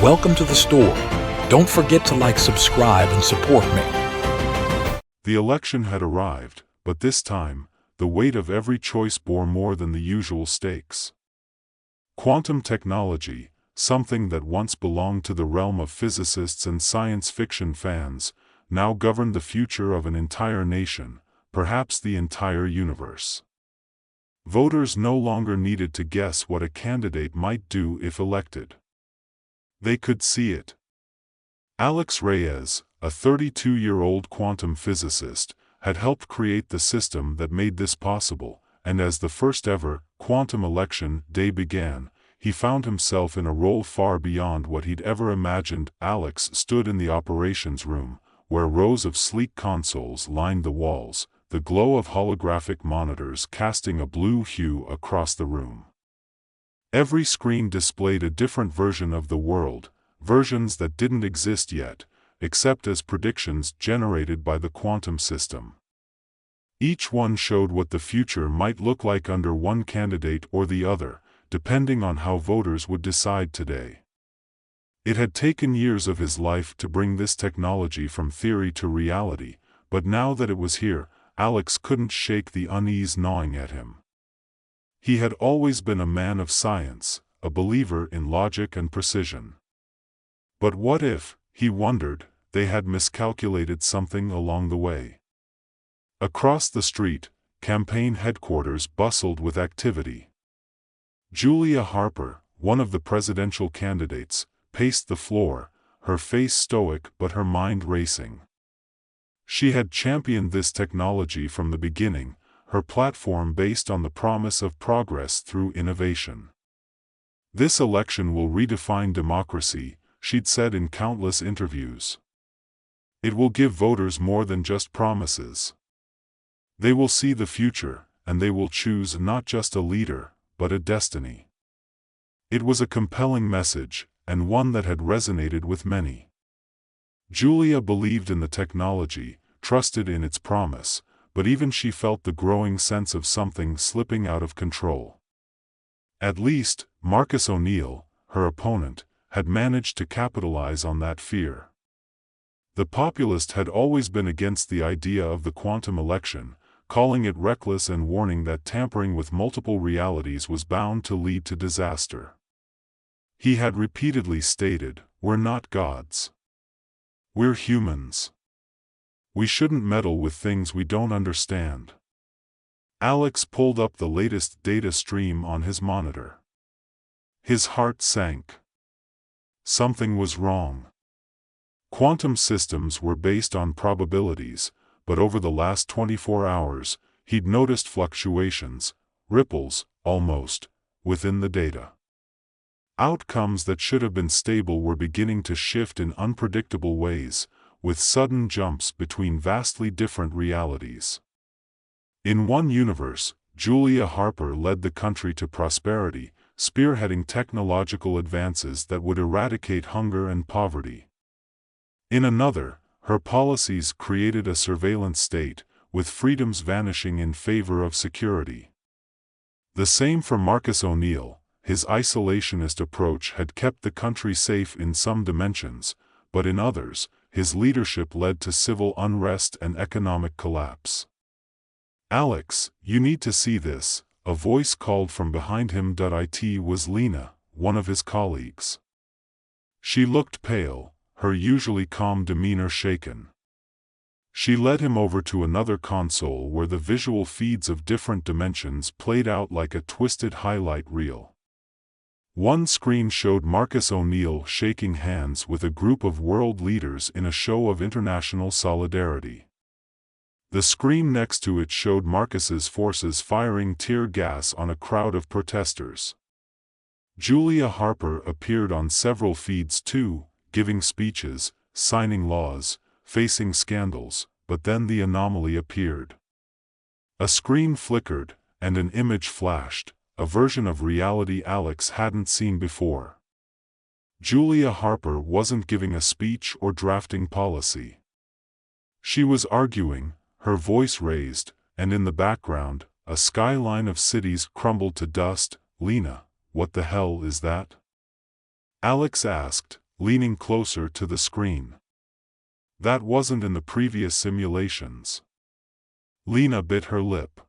Welcome to the store. Don't forget to like, subscribe, and support me. The election had arrived, but this time, the weight of every choice bore more than the usual stakes. Quantum technology, something that once belonged to the realm of physicists and science fiction fans, now governed the future of an entire nation, perhaps the entire universe. Voters no longer needed to guess what a candidate might do if elected. They could see it. Alex Reyes, a 32-year-old quantum physicist, had helped create the system that made this possible, and as the first ever quantum election day began, he found himself in a role far beyond what he'd ever imagined. Alex stood in the operations room, where rows of sleek consoles lined the walls, the glow of holographic monitors casting a blue hue across the room. Every screen displayed a different version of the world, versions that didn't exist yet, except as predictions generated by the quantum system. Each one showed what the future might look like under one candidate or the other, depending on how voters would decide today. It had taken years of his life to bring this technology from theory to reality, but now that it was here, Alex couldn't shake the unease gnawing at him. He had always been a man of science, a believer in logic and precision. But what if, he wondered, they had miscalculated something along the way? Across the street, campaign headquarters bustled with activity. Julia Harper, one of the presidential candidates, paced the floor, her face stoic but her mind racing. She had championed this technology from the beginning, her platform based on the promise of progress through innovation. "This election will redefine democracy," she'd said in countless interviews. "It will give voters more than just promises. They will see the future, and they will choose not just a leader, but a destiny." It was a compelling message, and one that had resonated with many. Julia believed in the technology, trusted in its promise, but even she felt the growing sense of something slipping out of control. At least, Marcus O'Neill, her opponent, had managed to capitalize on that fear. The populist had always been against the idea of the quantum election, calling it reckless and warning that tampering with multiple realities was bound to lead to disaster. He had repeatedly stated, "We're not gods. We're humans. We shouldn't meddle with things we don't understand." Alex pulled up the latest data stream on his monitor. His heart sank. Something was wrong. Quantum systems were based on probabilities, but over the last 24 hours, he'd noticed fluctuations, ripples, almost, within the data. Outcomes that should have been stable were beginning to shift in unpredictable ways, with sudden jumps between vastly different realities. In one universe, Julia Harper led the country to prosperity, spearheading technological advances that would eradicate hunger and poverty. In another, her policies created a surveillance state, with freedoms vanishing in favor of security. The same for Marcus O'Neill. His isolationist approach had kept the country safe in some dimensions, but in others, his leadership led to civil unrest and economic collapse. "Alex, you need to see this," a voice called from behind him. It was Lena, one of his colleagues. She looked pale, her usually calm demeanor shaken. She led him over to another console where the visual feeds of different dimensions played out like a twisted highlight reel. One screen showed Marcus O'Neill shaking hands with a group of world leaders in a show of international solidarity. The screen next to it showed Marcus's forces firing tear gas on a crowd of protesters. Julia Harper appeared on several feeds too, giving speeches, signing laws, facing scandals, but then the anomaly appeared. A screen flickered, and an image flashed, a version of reality Alex hadn't seen before. Julia Harper wasn't giving a speech or drafting policy. She was arguing, her voice raised, and in the background, a skyline of cities crumbled to dust. "Lena, what the hell is that?" Alex asked, leaning closer to the screen. That wasn't in the previous simulations. Lena bit her lip.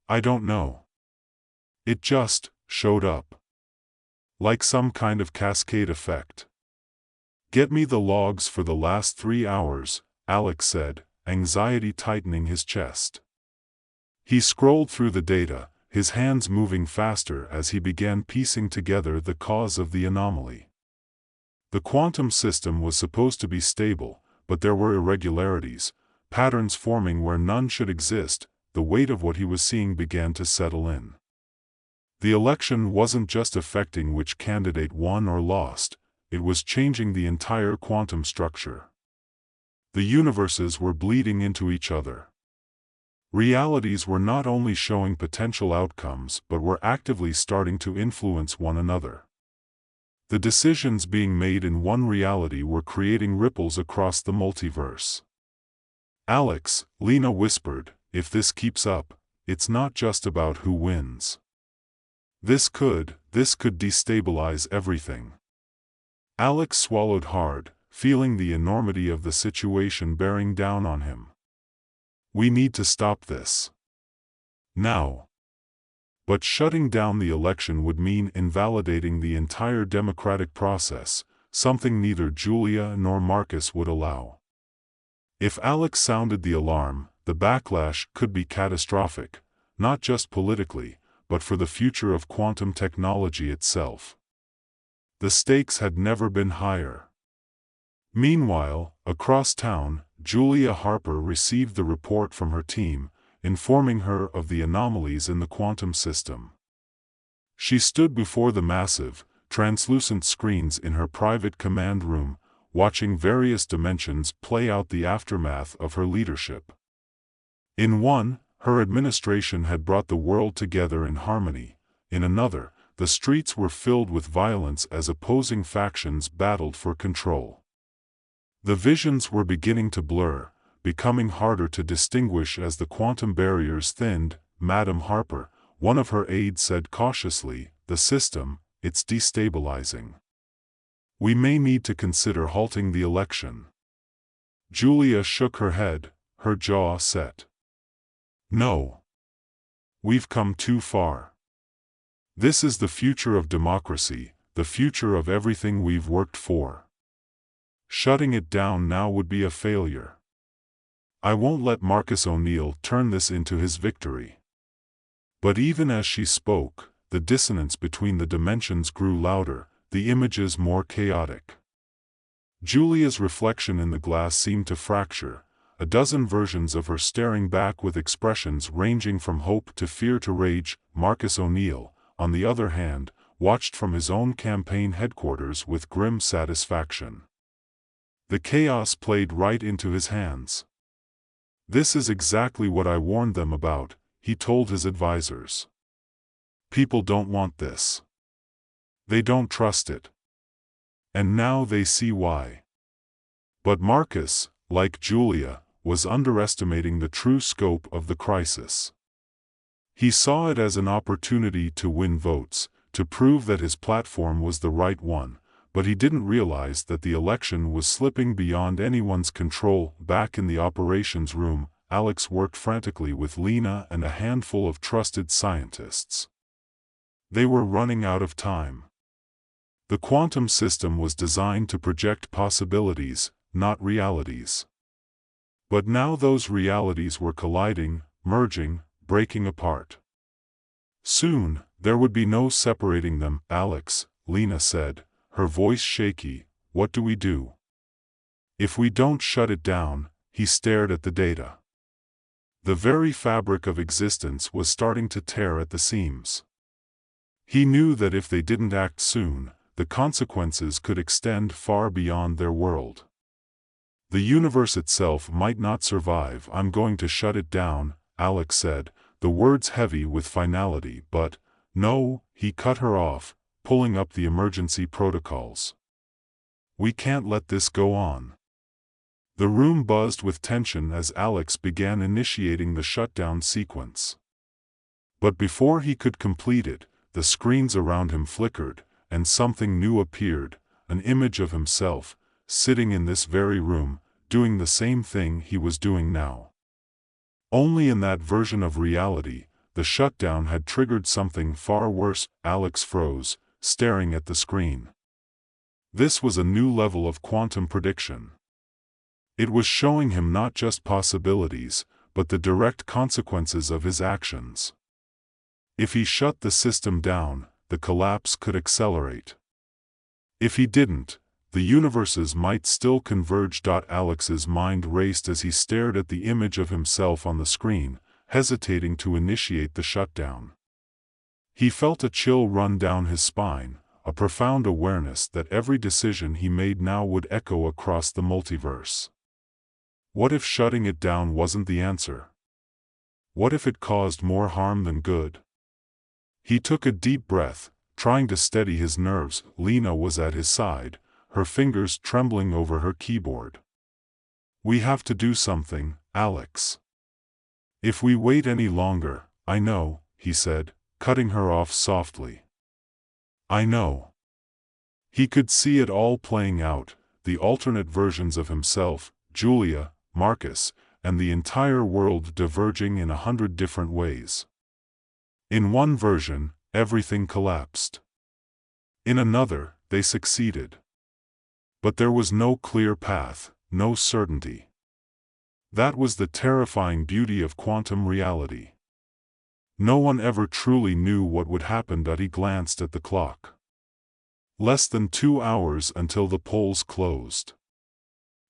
I don't know. It just showed up. Like some kind of cascade effect. Get me the logs for the last 3 hours, Alex said, anxiety tightening his chest. He scrolled through the data, his hands moving faster as he began piecing together the cause of the anomaly. The quantum system was supposed to be stable, but there were irregularities, patterns forming where none should exist. The weight of what he was seeing began to settle in. The election wasn't just affecting which candidate won or lost, it was changing the entire quantum structure. The universes were bleeding into each other. Realities were not only showing potential outcomes but were actively starting to influence one another. The decisions being made in one reality were creating ripples across the multiverse. Alex, Lena whispered, if this keeps up, it's not just about who wins. This could destabilize everything. Alex swallowed hard, feeling the enormity of the situation bearing down on him. We need to stop this. Now. But shutting down the election would mean invalidating the entire democratic process, something neither Julia nor Marcus would allow. If Alex sounded the alarm, the backlash could be catastrophic, not just politically, but for the future of quantum technology itself. The stakes had never been higher. Meanwhile, across town, Julia Harper received the report from her team, informing her of the anomalies in the quantum system. She stood before the massive, translucent screens in her private command room, watching various dimensions play out the aftermath of her leadership. In one, her administration had brought the world together in harmony. In another, the streets were filled with violence as opposing factions battled for control. The visions were beginning to blur, becoming harder to distinguish as the quantum barriers thinned. Madam Harper, one of her aides, said cautiously, the system, it's destabilizing. We may need to consider halting the election. Julia shook her head, her jaw set. No. We've come too far. This is the future of democracy, the future of everything we've worked for. Shutting it down now would be a failure. I won't let Marcus O'Neill turn this into his victory. But even as she spoke, the dissonance between the dimensions grew louder, the images more chaotic. Julia's reflection in the glass seemed to fracture, a dozen versions of her staring back with expressions ranging from hope to fear to rage. Marcus O'Neill, on the other hand, watched from his own campaign headquarters with grim satisfaction. The chaos played right into his hands. This is exactly what I warned them about, he told his advisors. People don't want this. They don't trust it. And now they see why. But Marcus, like Julia, was underestimating the true scope of the crisis. He saw it as an opportunity to win votes, to prove that his platform was the right one, but he didn't realize that the election was slipping beyond anyone's control. Back in the operations room, Alex worked frantically with Lena and a handful of trusted scientists. They were running out of time. The quantum system was designed to project possibilities, not realities. But now those realities were colliding, merging, breaking apart. Soon, there would be no separating them. Alex, Lena said, her voice shaky, what do we do? If we don't shut it down, he stared at the data. The very fabric of existence was starting to tear at the seams. He knew that if they didn't act soon, the consequences could extend far beyond their world. The universe itself might not survive. I'm going to shut it down, Alex said, the words heavy with finality. But, no, he cut her off, pulling up the emergency protocols. We can't let this go on. The room buzzed with tension as Alex began initiating the shutdown sequence. But before he could complete it, the screens around him flickered, and something new appeared, an image of himself, sitting in this very room, doing the same thing he was doing now. Only in that version of reality, the shutdown had triggered something far worse. Alex froze, staring at the screen. This was a new level of quantum prediction. It was showing him not just possibilities, but the direct consequences of his actions. If he shut the system down, the collapse could accelerate. If he didn't, the universes might still converge. Alex's mind raced as he stared at the image of himself on the screen, hesitating to initiate the shutdown. He felt a chill run down his spine, a profound awareness that every decision he made now would echo across the multiverse. What if shutting it down wasn't the answer? What if it caused more harm than good? He took a deep breath, trying to steady his nerves. Lena was at his side, her fingers trembling over her keyboard. "We have to do something, Alex. If we wait any longer, I know," he said, cutting her off softly. "I know." He could see it all playing out, the alternate versions of himself, Julia, Marcus, and the entire world diverging in 100 different ways. In one version, everything collapsed. In another, they succeeded. But there was no clear path, no certainty. That was the terrifying beauty of quantum reality. No one ever truly knew what would happen. He glanced at the clock. Less than 2 hours until the polls closed.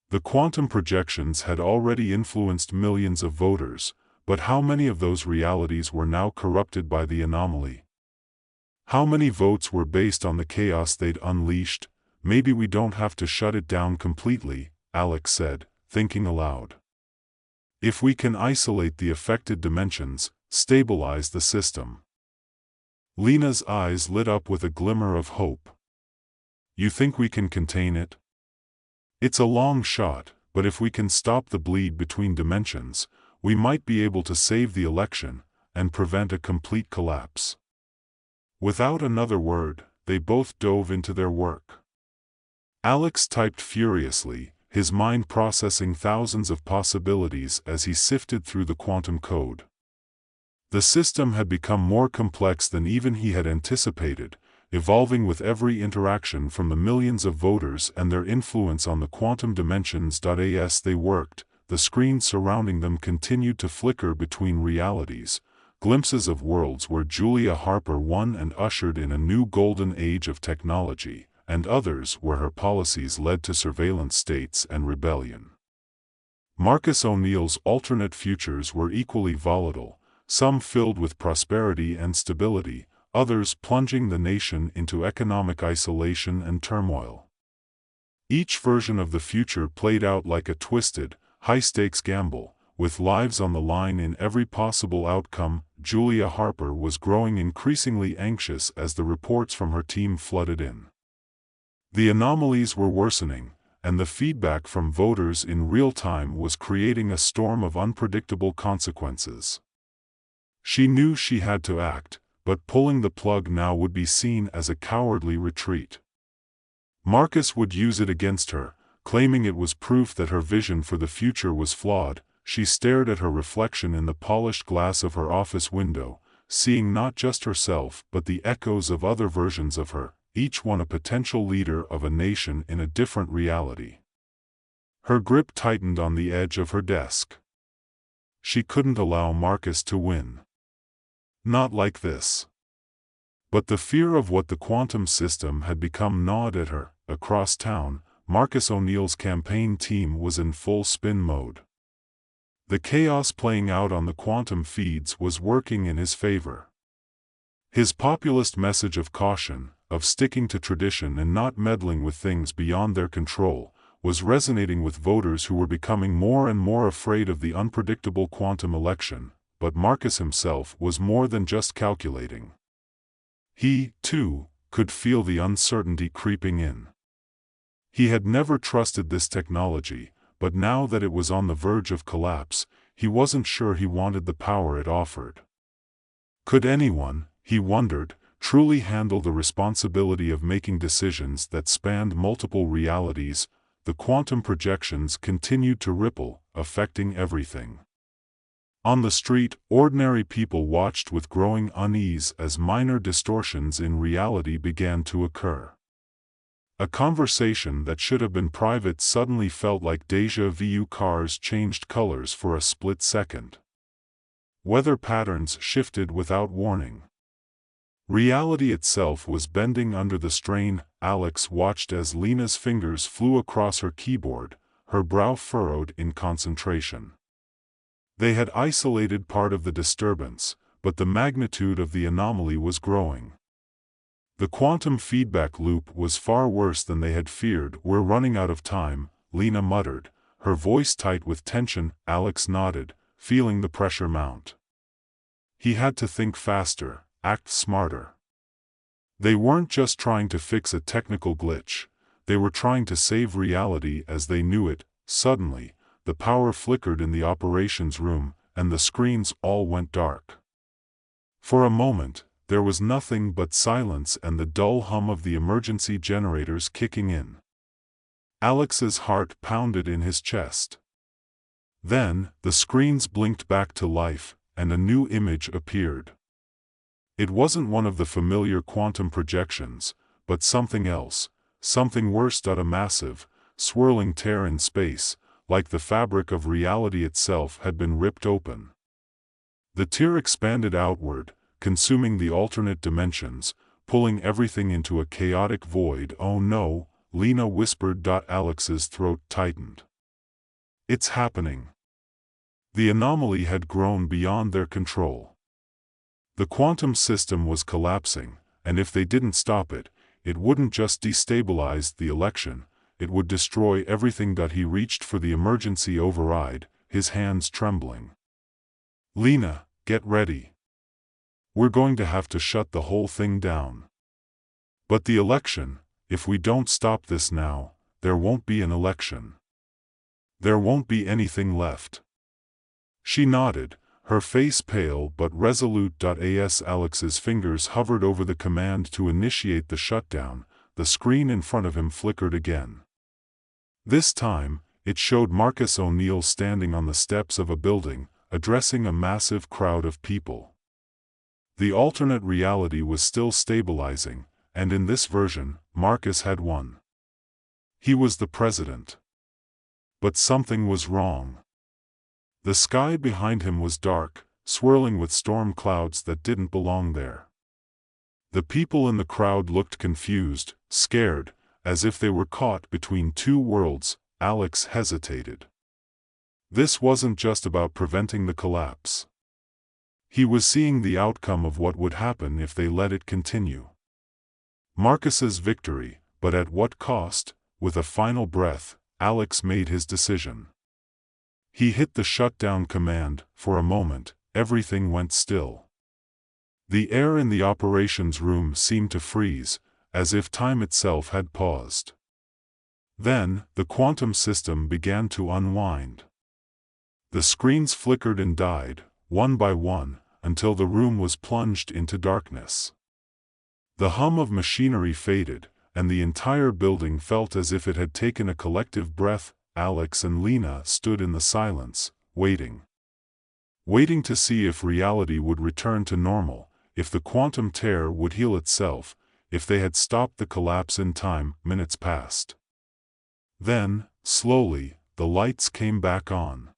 The quantum projections had already influenced millions of voters, but how many of those realities were now corrupted by the anomaly? How many votes were based on the chaos they'd unleashed? "Maybe we don't have to shut it down completely," Alex said, thinking aloud. "If we can isolate the affected dimensions, stabilize the system." Lena's eyes lit up with a glimmer of hope. "You think we can contain it?" "It's a long shot, but if we can stop the bleed between dimensions, we might be able to save the election, and prevent a complete collapse." Without another word, they both dove into their work. Alex typed furiously, his mind processing thousands of possibilities as he sifted through the quantum code. The system had become more complex than even he had anticipated, evolving with every interaction from the millions of voters and their influence on the quantum dimensions. As they worked, the screen surrounding them continued to flicker between realities, glimpses of worlds where Julia Harper won and ushered in a new golden age of technology, and others where her policies led to surveillance states and rebellion. Marcus O'Neill's alternate futures were equally volatile, some filled with prosperity and stability, others plunging the nation into economic isolation and turmoil. Each version of the future played out like a twisted, high-stakes gamble, with lives on the line in every possible outcome. Julia Harper was growing increasingly anxious as the reports from her team flooded in. The anomalies were worsening, and the feedback from voters in real time was creating a storm of unpredictable consequences. She knew she had to act, but pulling the plug now would be seen as a cowardly retreat. Marcus would use it against her, claiming it was proof that her vision for the future was flawed. She stared at her reflection in the polished glass of her office window, seeing not just herself but the echoes of other versions of her, each one a potential leader of a nation in a different reality. Her grip tightened on the edge of her desk. She couldn't allow Marcus to win. Not like this. But the fear of what the quantum system had become gnawed at her. Across town, Marcus O'Neill's campaign team was in full spin mode. The chaos playing out on the quantum feeds was working in his favor. His populist message of caution, of sticking to tradition and not meddling with things beyond their control, was resonating with voters who were becoming more and more afraid of the unpredictable quantum election. But Marcus himself was more than just calculating. He, too, could feel the uncertainty creeping in. He had never trusted this technology, but now that it was on the verge of collapse, he wasn't sure he wanted the power it offered. Could anyone, he wondered, truly handle the responsibility of making decisions that spanned multiple realities, the quantum projections continued to ripple, affecting everything. On the street, ordinary people watched with growing unease as minor distortions in reality began to occur. A conversation that should have been private suddenly felt like déjà vu. Cars changed colors for a split second. Weather patterns shifted without warning. Reality itself was bending under the strain. Alex watched as Lena's fingers flew across her keyboard, her brow furrowed in concentration. They had isolated part of the disturbance, but the magnitude of the anomaly was growing. The quantum feedback loop was far worse than they had feared. "We're running out of time," Lena muttered, her voice tight with tension. Alex nodded, feeling the pressure mount. He had to think faster, act smarter. They weren't just trying to fix a technical glitch, they were trying to save reality as they knew it. Suddenly, the power flickered in the operations room, and the screens all went dark. For a moment, there was nothing but silence and the dull hum of the emergency generators kicking in. Alex's heart pounded in his chest. Then, the screens blinked back to life, and a new image appeared. It wasn't one of the familiar quantum projections, but something else, something worse. A massive, swirling tear in space, like the fabric of reality itself had been ripped open. The tear expanded outward, consuming the alternate dimensions, pulling everything into a chaotic void. "Oh no," Lena whispered. Alex's throat tightened. "It's happening." The anomaly had grown beyond their control. The quantum system was collapsing, and if they didn't stop it, it wouldn't just destabilize the election, it would destroy everything. He reached for the emergency override, his hands trembling. "Lena, get ready. We're going to have to shut the whole thing down." "But the election, if we don't stop this now, there won't be an election. There won't be anything left." She nodded, her face pale but resolute. As Alex's fingers hovered over the command to initiate the shutdown, the screen in front of him flickered again. This time, it showed Marcus O'Neill standing on the steps of a building, addressing a massive crowd of people. The alternate reality was still stabilizing, and in this version, Marcus had won. He was the president. But something was wrong. The sky behind him was dark, swirling with storm clouds that didn't belong there. The people in the crowd looked confused, scared, as if they were caught between two worlds. Alex hesitated. This wasn't just about preventing the collapse. He was seeing the outcome of what would happen if they let it continue. Marcus's victory, but at what cost? With a final breath, Alex made his decision. He hit the shutdown command. For a moment, everything went still. The air in the operations room seemed to freeze, as if time itself had paused. Then, the quantum system began to unwind. The screens flickered and died, one by one, until the room was plunged into darkness. The hum of machinery faded, and the entire building felt as if it had taken a collective breath. Alex and Lena stood in the silence, waiting. Waiting to see if reality would return to normal, if the quantum tear would heal itself, if they had stopped the collapse in time. Minutes passed. Then, slowly, the lights came back on.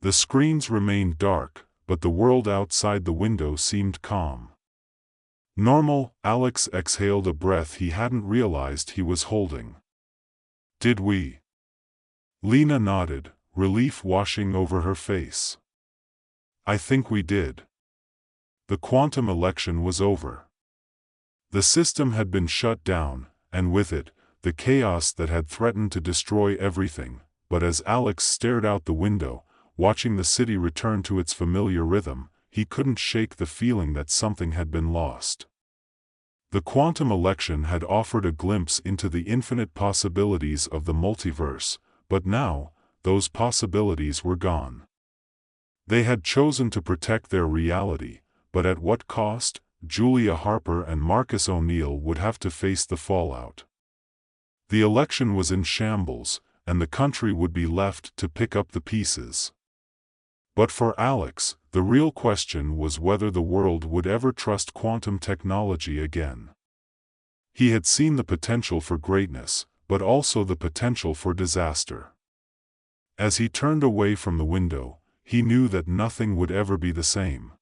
The screens remained dark, but the world outside the window seemed calm. Normal. Alex exhaled a breath he hadn't realized he was holding. "Did we?" Lena nodded, relief washing over her face. "I think we did." The quantum election was over. The system had been shut down, and with it, the chaos that had threatened to destroy everything. But as Alex stared out the window, watching the city return to its familiar rhythm, he couldn't shake the feeling that something had been lost. The quantum election had offered a glimpse into the infinite possibilities of the multiverse, but now, those possibilities were gone. They had chosen to protect their reality, but at what cost? Julia Harper and Marcus O'Neill would have to face the fallout. The election was in shambles, and the country would be left to pick up the pieces. But for Alex, the real question was whether the world would ever trust quantum technology again. He had seen the potential for greatness, but also the potential for disaster. As he turned away from the window, he knew that nothing would ever be the same.